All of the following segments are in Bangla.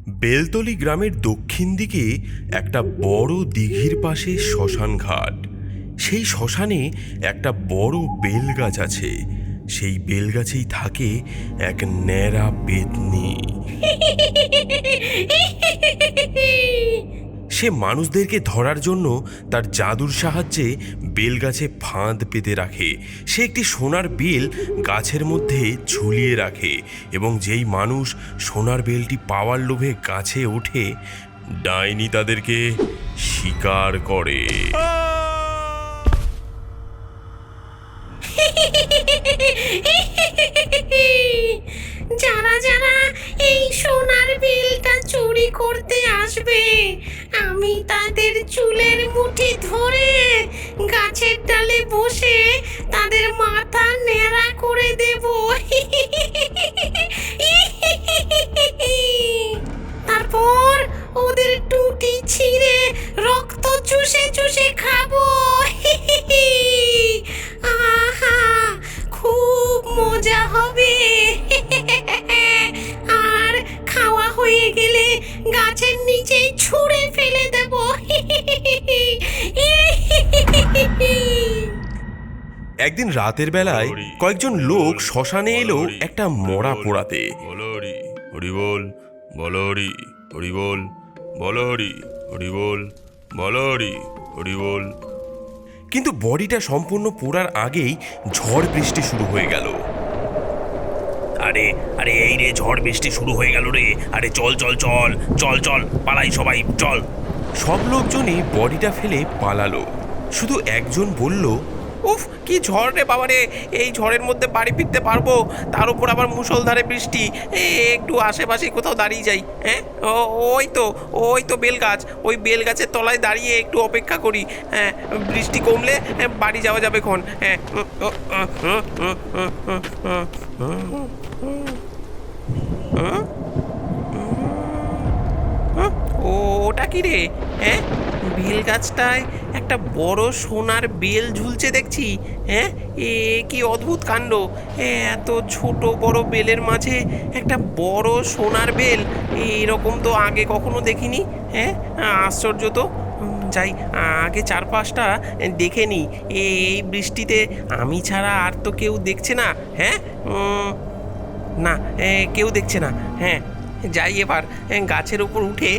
বেলতলি গ্রামের দক্ষিণ দিকে একটা বড় দিঘির পাশে শ্মশান ঘাট। সেই শ্মশানে একটা বড় বেলগাছ আছে। সেই বেলগাছেই থাকে এক ন্যাড়া পেতনি। সে মানুষদেরকে ধরার জন্য তার জাদুর সাহায্যে বেলগাছে ফাঁদ পেতে রাখে। সে একটি সোনার বেল গাছের মধ্যে ঝুলিয়ে রাখে এবং যেই মানুষ সোনার বেলটি পাওয়ার লোভে গাছে ওঠে, ডাইনি তাদেরকে শিকার করে। যারা যারা এই সোনার বেলটা চুরি করতে আসবে, আমি তাদের চুলের মুঠি ধরে গাছের ডালে বসে তাদের মাথা ন্যাড়া করে দেব। তারপর ওদের টুটি ছিঁড়ে রক্ত চুষে চুষে খাবো। আহা, খুব মজা হবে। আর খাওয়া হয়ে গেলে গাছের নিচে ছুঁড়ে ফেলে দেব। একদিন রাতের বেলায় কয়েকজন লোক শ্মশানে এলো একটা মরা পোড়াতে। বলহরি হরি বল, বলহরি হরি বল, বলহরি হরি বল, বলহরি হরি বল। কিন্তু বডিটা সম্পূর্ণ পোড়ার আগেই ঝড় বৃষ্টি শুরু হয়ে গেল। আরে আরে এই রে, ঝড় বৃষ্টি শুরু হয়ে গেল রে। আরে চল চল চল চল চল, পালাই সবাই, চল। সব লোকজনই বডিটা ফেলে পালালো। শুধু একজন বলল, উফ, কি ঝড় রে বাবা রে! এই ঝড়ের মধ্যে বাড়ি ফিরতে পারবো? তার উপর আবার মুষলধারে বৃষ্টি। একটু আশেপাশে কোথাও দাঁড়িয়ে যাই। হ্যাঁ, ওই তো বেলগাছ। ওই বেলগাছের তলায় দাঁড়িয়ে একটু অপেক্ষা করি। হ্যাঁ, বৃষ্টি কমলে বাড়ি যাওয়া যাবে খন। হ্যাঁ। ওটা কি রে? হ্যাঁ, বেল গাছটায় একটা বড় সোনার বেল ঝুলছে দেখছি। হ্যাঁ, এ কি অদ্ভুত কাণ্ড! এত ছোট বড় বেলের মাঝে একটা বড় সোনার বেল, এরকম তো আগে কখনো দেখিনি। হ্যাঁ, আশ্চর্য তো। যাই, আগে চারপাশটা দেখে নিই। এই বৃষ্টিতে আমি ছাড়া আর তো কেউ দেখছে না। হ্যাঁ, না, কেউ দেখছে না। হ্যাঁ, যাই এবার গাছের উপর উঠে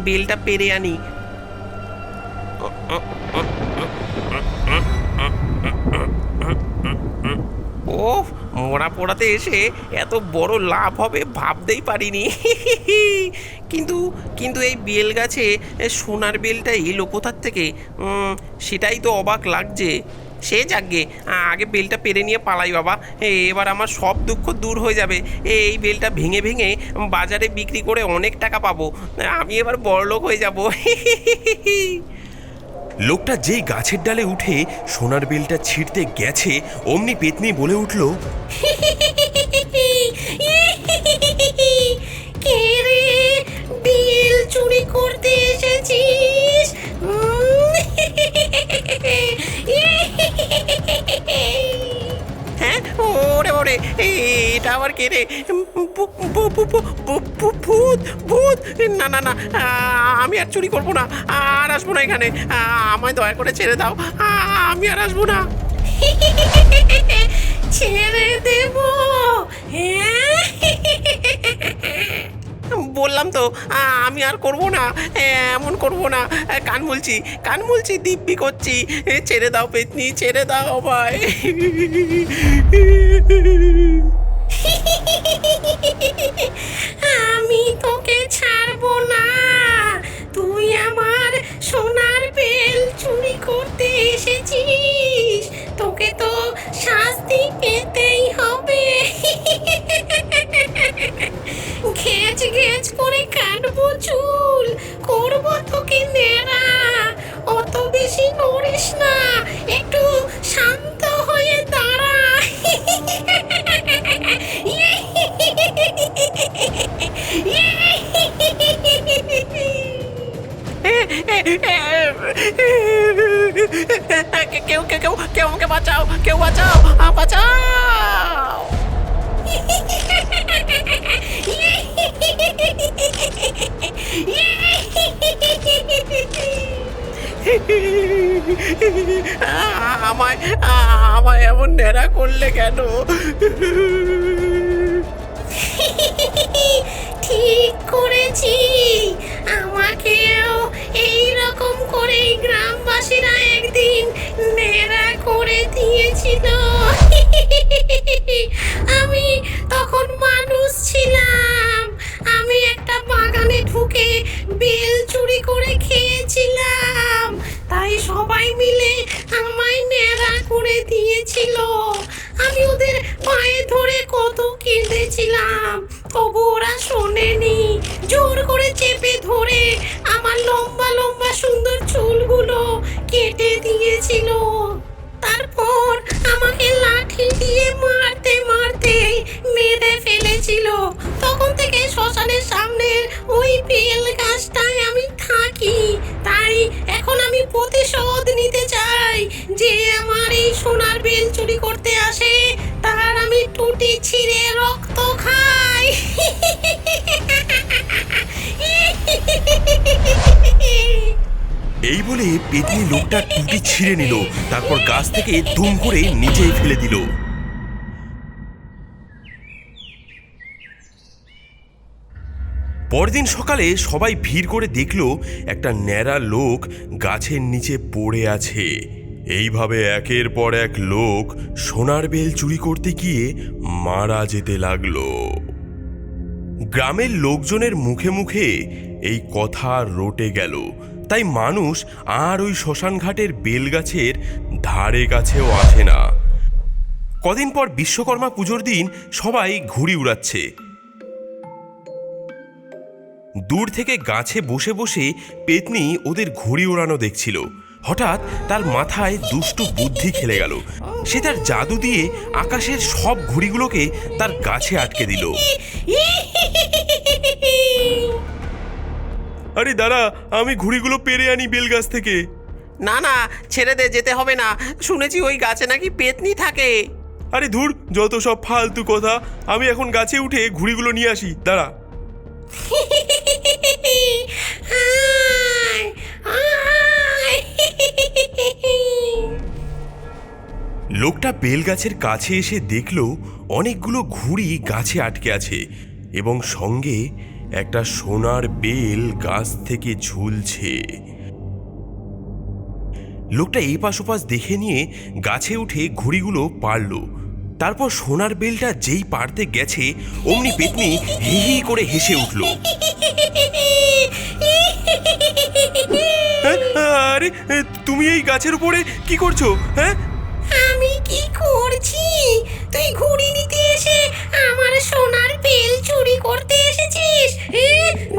বেলটা পেরে আনি। ও, মরা পোড়াতে এসে এত বড় লাভ হবে ভাবতেই পারিনি। কিন্তু কিন্তু এই বেল গাছে সোনার বেলটা এলো কোথার থেকে? সেটাই তো অবাক লাগছে। সে যাকগে, আগে বেলটা পেরে নিয়ে পালাই বাবা। এবার আমার সব দুঃখ দূর হয়ে যাবে। এই বেলটা ভেঙে ভেঙে বাজারে বিক্রি করে অনেক টাকা পাবো। আমি এবার বড়লোক হয়ে যাব। লোকটা যেই গাছের ডালে উঠে সোনার বেলটা ছিঁড়তে গেছে, অমনি পেতনি বলে উঠল, কে রে, বেল চুরি করতে এসেছিস? হ্যাঁ, ওরে ওরে, এটা আবার কে রে? ভূত ভূত! না না না, আমি আর চুরি করবো না, আর আসবো না এখানে। আমায় দয়া করে ছেড়ে দাও, আমি আর আসবো না। ছেড়ে দেব? বললাম তো, আমি আর করবো না, এমন করবো না। কান মুলছি, দিব্যি করছি। ছেড়ে দাও পেতনি, ছেড়ে দাও আমায়। আমি তোকে ছাড়বো না। তুই আমার সোনার বেল চুরি করতে এসেছিস, তোকে তো শাস্তি পেতেই হবে। ঘেজ ঘেজ করে কাটবো চুল, করবো তোকে নেড়া। অত বেশি নড়িস না, একটু শান্ত হয়ে দাঁড়া। কেউ আমাকে বাঁচাও, কেউ বাঁচাও, বাঁচাও। আমায় আমায় এমন ন্যাড়া করলে কেন? ঠিক করেছি, আমাকেও এই রকম করেই গ্রামবাসীরা একদিন ন্যাড়া করে দিয়েছিল। আমি তখন মানুষ ছিলাম, আমি একটা বাগানে ঢুকে বেল চুরি করে খেয়েছিলাম, তাই সবাই মিলে আমায় ন্যাড়া করে দিয়েছিল। আমি ওদের পায়ে ধরে কত কেঁদেছিলাম, তবু ওরা শোনেনি। জোর করে চেপে ধরে আমার লম্বা লম্বা সুন্দর চুলগুলো কেটে দিয়েছিল। তারপর আমাকে লাঠি দিয়ে মারতে মারতে মেরে ফেলেছিল। তখন থেকে শ্মশানের সামনের ওই বেল গাছটায় আমি থাকি। তাই এখন আমি প্রতিশোধ নিতে চাই, যে আমার এই সোনার বেল চুরি করতে আসে তার আমি টুটি ছিঁড়ে রক্ত খাই। এই বলে পেতনি লোকটা টুটি ছিঁড়ে নিল, তারপর গাছ থেকে দুম করে নিচে ফেলে দিল। পরদিন সকালে সবাই ভিড় করে দেখলো একটা ন্যাড়া লোক গাছের নিচে পড়ে আছে। এইভাবে একের পর এক লোক সোনার বেল চুরি করতে গিয়ে মারা যেতে লাগলো। গ্রামের লোকজনের মুখে মুখে এই কথা রটে গেল, তাই মানুষ আর ওই শ্মশানঘাটের বেলগাছের ধারে কাছেও আসে না। কদিন পর বিশ্বকর্মা পুজোর দিন সবাই ঘুড়ি উড়াচ্ছে। দূর থেকে গাছে বসে বসে পেতনি ওদের ঘুড়ি ওড়ানো দেখছিল। হঠাৎ তার মাথায় দুষ্টু বুদ্ধি খেলে গেল। সে তার জাদু দিয়ে আকাশের সব ঘুড়িগুলোকে তার গাছে আটকে দিল। আরে দাঁড়া, আমি ঘুড়িগুলো পেরে আনি বেলগাছ থেকে। না না, ছেড়ে দে, যেতে হবে না। শুনেছি ওই গাছে নাকি পেতনি থাকে। আরে ধুর, যত সব ফালতু কথা। আমি এখন গাছে উঠে ঘুড়িগুলো নিয়ে আসি, দাঁড়া। লোকটা বেলগাছের কাছে এসে দেখল অনেকগুলো ঘুড়ি গাছে আটকে আছে এবং সঙ্গে একটা সোনার বেল গাছ থেকে ঝুলছে। লোকটা এই পাশ ওপাশ দেখে নিয়ে গাছে উঠে ঘুড়িগুলো পারল। তারপর সোনার বেলটা যেই পারতে গেছে অমনি পেতনি হি হি করে হেসে উঠল। আরে তুমি এই গাছের উপরে কি করছো? হ্যাঁ, আমি কি করছি? তুই ঘুড়ি নিতে এসে আমার সোনার বেল চুরি করতে এসেছিস?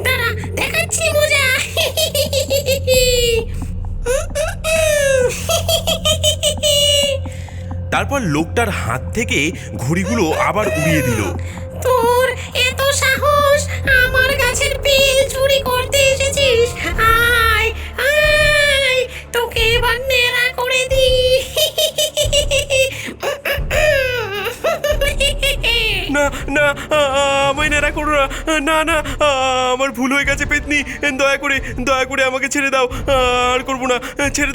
দাঁড়া, দেখাচ্ছি মজা। তারপর লোকটার হাত থেকে ঘুড়িগুলো আবার উড়িয়ে দিল। তোর এত সাহস, আমার গাছের বেল চুরি করতে এসেছিস? আয় আয়, তোকে এবার নেড়া করে দি। না না, আমায় নেড়া করো না। না না, আমার ভুল হয়ে গেছে পেতনি, দয়া করে আমাকে ছেড়ে দাও। আর করবো না, ছেড়ে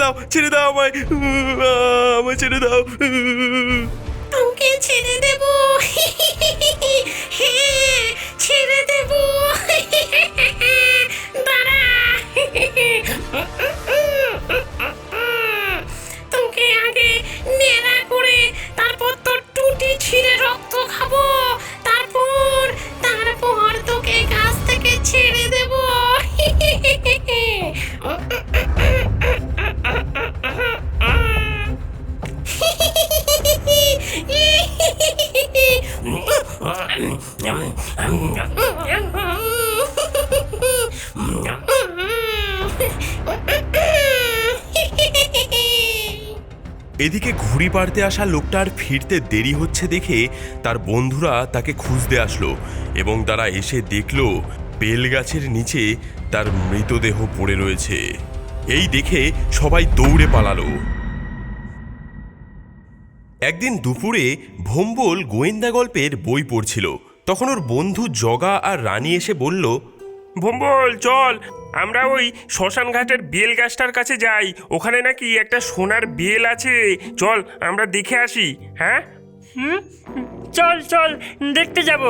দাও আমায়, আমায় ছেড়ে দাও। তোকে ছেড়ে দেব, হ্যাঁ ছেড়ে দেব। দাঁড়া, তোকে আগে নেড়া করে তারপর তোর টুটি ছিঁড়ে রক্ত খাবো, তারপর তোকে গাছ থেকে ছেড়ে দেব। এদিকে ঘুড়ি পাড়তে আসা লোকটার ফিরতে দেরি হচ্ছে দেখে তার বন্ধুরা তাকে খুঁজতে আসলো এবং তারা এসে দেখল বেলগাছের নিচে তার মৃতদেহ পড়ে রয়েছে। এই দেখে সবাই দৌড়ে পালালো। একদিন দুপুরে ভোম্বল গোয়েন্দা গল্পের বই পড়ছিল। তখন ওর বন্ধু জগা আর রানী এসে বলল, ভম্বল চল, আমরা ওই শ্মশান ঘাটের বেল গাছটার কাছে যাই। ওখানে নাকি একটা সোনার বেল আছে, চল আমরা দেখে আসি। হ্যাঁ চল চল দেখতে যাব।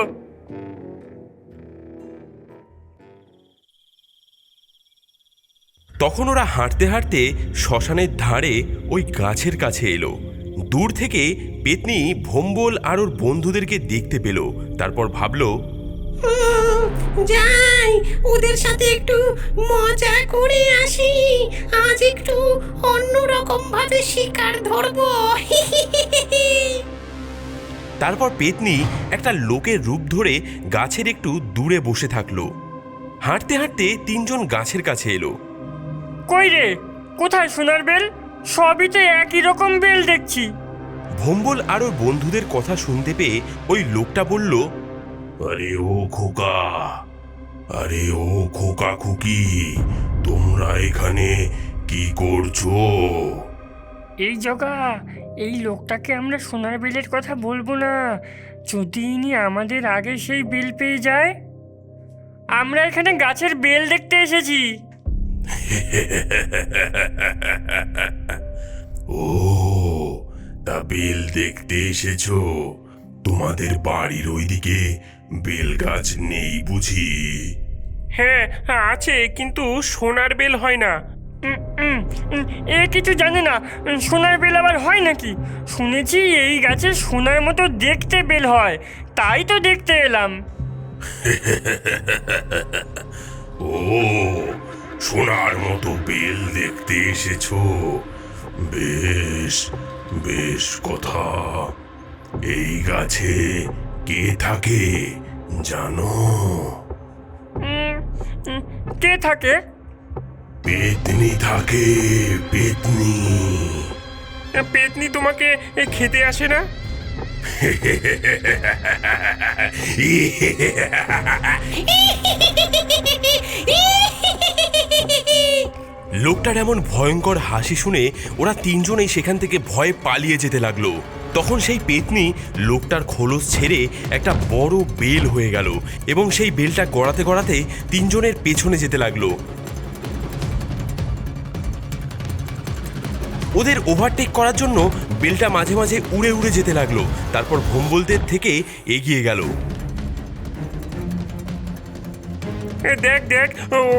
তখন ওরা হাঁটতে হাঁটতে শ্মশানের ধারে ওই গাছের কাছে এলো। দূর থেকে পেতনি ভম্বল আর ওর বন্ধুদেরকে দেখতে পেল। তারপর ভাবলো, যাই ওদের সাথে একটু মজা করে আসি, আজ একটু অন্যরকম ভাবে শিকার ধরবো। তারপর পেতনি একটা লোকের রূপ ধরে গাছের একটু দূরে বসে থাকলো। হাঁটতে হাঁটতে তিনজন গাছের কাছে এলো। কই রে, কোথায় সোনার বেল? সবই তো একই রকম বেল দেখছি। ভম্বল আর ওর বন্ধুদের কথা শুনতে পেয়ে ওই লোকটা বলল, আরে ও খোকা, আরে ও খোকা খুকি, তোমরা এখানে কি করছো? এই জগা, এই লোকটাকে আমরা সোনার বেলের কথা বলবো না। যদি ইনি আমাদের আগে সেই বেল পেয়ে যায়। আমরা এখানে গাছের বেল দেখতে এসেছি। ও, তা বেল দেখতে এসেছো? তোমাদের বাড়ির ওইদিকে বেল গাছ নেই বুঝি? হ্যাঁ আছে, কিন্তু সোনার বেল হয় না। এ কিছু জানে না। সোনার বেল আবার হয় নাকি? শুনেছি এই গাছে সোনার মতো দেখতে বেল হয়, তাই তো দেখতে এলাম। ও, সোনার মতো বেল দেখতে এসেছো? বেশ বেশ কথা। এই গাছে কে থাকে জানো? কে থাকে? পেতনি থাকে, পেতনি। পেতনি তোমাকে খেতে আসে না? লোকটার এমন ভয়ঙ্কর হাসি শুনে ওরা তিনজনেই সেখান থেকে ভয়ে পালিয়ে যেতে লাগলো। তখন সেই পেতনি লোকটার খোলস ছেড়ে একটা বড় বেল হয়ে গেল এবং সেই বেলটা গড়াতে গড়াতে তিনজনের পেছনে যেতে লাগলো। ওদের ওভারটেক করার জন্য বেলটা মাঝে মাঝে উড়ে উড়ে যেতে লাগলো। তারপর ভম্বলদের থেকে এগিয়ে গেল। দেখ দেখ,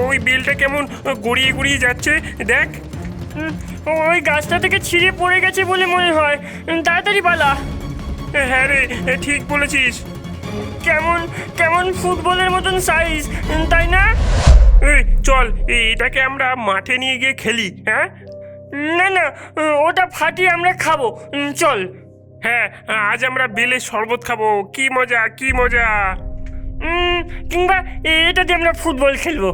ওই বেলটা কেমন গড়িয়ে গড়িয়ে যাচ্ছে, দেখ। ওই গাছটা থেকে ছিঁড়ে পড়ে গেছে বলে মনে হয়। তাড়াতাড়ি পালা। হ্যাঁ রে, ঠিক বলেছিস। কেমন কেমন ফুটবলের মতন সাইজ, তাই না? এই চল, এটাকে আমরা মাঠে নিয়ে গিয়ে খেলি। হ্যাঁ না না, ওটা ফাটিয়ে আমরা খাবো। চল। হ্যাঁ, আজ আমরা বেলের শরবত খাবো। কি মজা, কি মজা। কিংবা এটা দিয়ে আমরা ফুটবল খেলবো।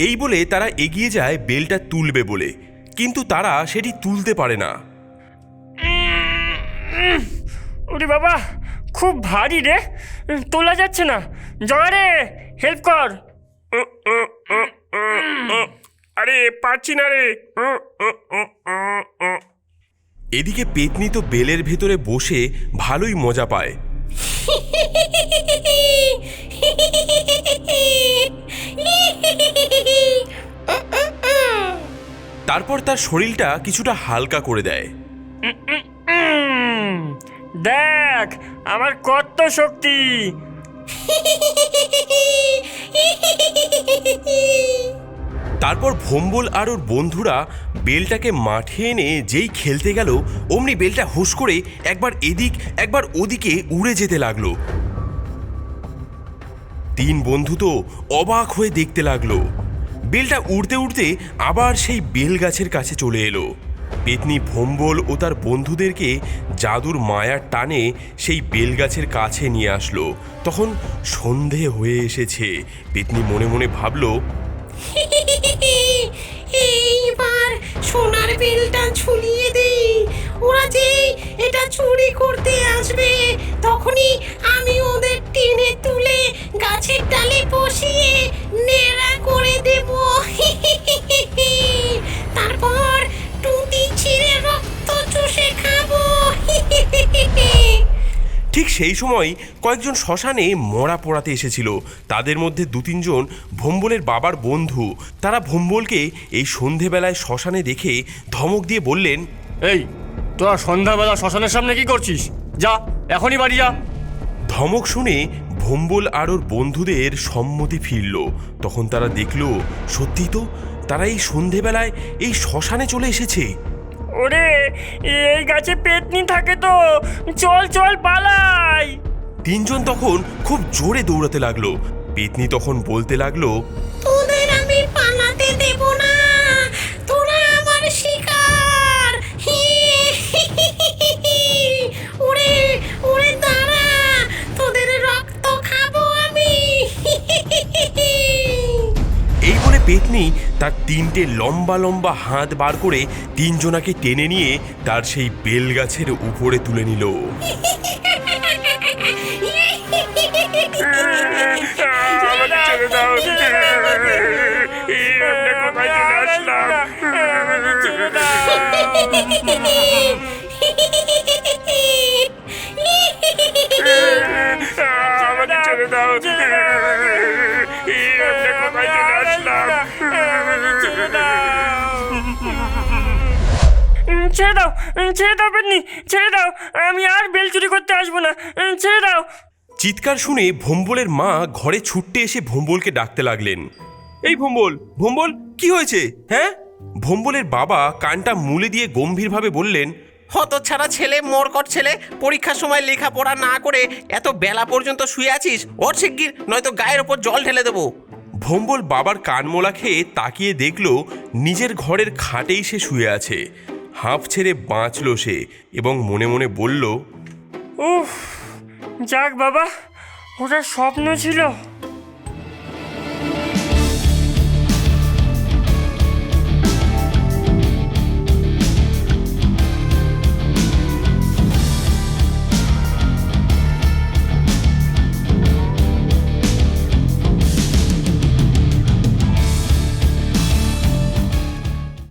এই বলে তারা এগিয়ে যায় বেলটা তুলবে বলে, কিন্তু তারা সেটি তুলতে পারে না। ওরে বাবা, খুব ভারী রে, তোলা যাচ্ছে না। জগারে, হেল্প কর। আরে পারছি না রে। এদিকে পেতনি তো বেলের ভেতরে বসে ভালোই মজা পায়। তারপর তার শরীরটা কিছুটা হালকা করে দেয়। দেখ আমার কত শক্তি। তারপর ভম্বল আর ওর বন্ধুরা বেলটাকে মাঠে এনে যেই খেলতে গেল, অমনি বেলটা হুশ করে একবার এদিক একবার ওদিকে উড়ে যেতে লাগলো। তিন বন্ধু তো অবাক হয়ে দেখতে লাগলো। বেলটা উড়তে উড়তে আবার সেই বেল গাছের কাছে চলে এলো। পেতনি ভম্বল ও তার বন্ধুদেরকে জাদুর মায়ার টানে সেই বেল গাছের কাছে নিয়ে আসলো। তখন সন্ধে হয়ে এসেছে। পেতনি মনে মনে ভাবলো, এইবার সোনার বেলটা ঝুলিয়ে দেই। ওরা যে এটা চুরি করতে আসবে, তখনই আমি ওদের টেনে তুলে গাছের ডালে বসিয়ে নেড়া করে দেব। তারপর টুটি ছিঁড়ে রক্ত চুষে খাবো। ঠিক সেই সময় কয়েকজন শ্মশানে মরা পোড়াতে এসেছিল। তাদের মধ্যে 2-3 জন ভোম্বলের বাবার বন্ধু। তারা ভোম্বলকে এই সন্ধেবেলায় শ্মশানে দেখে ধমক দিয়ে বললেন, এই তোরা সন্ধ্যাবেলা শ্মশানের সামনে কি করছিস? যা এখনই বাড়ি যা। ধমক শুনে ভোম্বল আর ওর বন্ধুদের সম্মতি ফিরল। তখন তারা দেখল সত্যি তো তারা এই সন্ধেবেলায় এই শ্মশানে চলে এসেছে। ওরে এই গাছে পেতনি থাকে তো, চল চল পালাই। 3 জন তখন খুব জোরে দৌড়াতে লাগলো। পেতনি তখন বলতে লাগলো, তোদের আমি পালাতে দেব না, তোরা আমার শিকার। ওরে ওরে দাঁড়া, তোদের রক্ত খাবো আমি। এই বলে পেতনি তার 3টে লম্বা লম্বা হাত বার করে 3জনাকে টেনে নিয়ে তার সেই বেল গাছের উপরে তুলে নিল। আমাকে ছেড়ে দাও, কোথায় চলে আসলাম? ছেড়ে দাও। আমাকে ছেড়ে দাও, কোথায় চলে আসলাম? ছেড়ে দাও, ছেড়ে দাও পেতনি, ছেড়ে দাও। আমি আর বেল চুরি করতে আসবো না, ছেড়ে দাও। চিৎকার শুনে ভোম্বলের মা ঘরে ছুটতে এসে ভোম্বলকে ডাকতে লাগলেন, এই ভোম্বল, ভোম্বল কি হয়েছে? হ্যাঁ? ভোম্বলের বাবা কানটা মুলে দিয়ে গম্ভীরভাবে বললেন, হতচ্ছাড়া ছেলে, মরকট ছেলে, পরীক্ষার সময় লেখাপড়া না করে এত বেলা পর্যন্ত শুয়ে আছিস। ওর শিগগির, নয়তো গায়ের ওপর জল ঢেলে দেবো। ভোম্বল বাবার কানমোলা খেয়ে তাকিয়ে দেখল নিজের ঘরের খাটেই সে শুয়ে আছে। হাঁফ ছেড়ে বাঁচল সে এবং মনে মনে বলল, উফ, যাক বাবা, ওটা স্বপ্ন ছিল।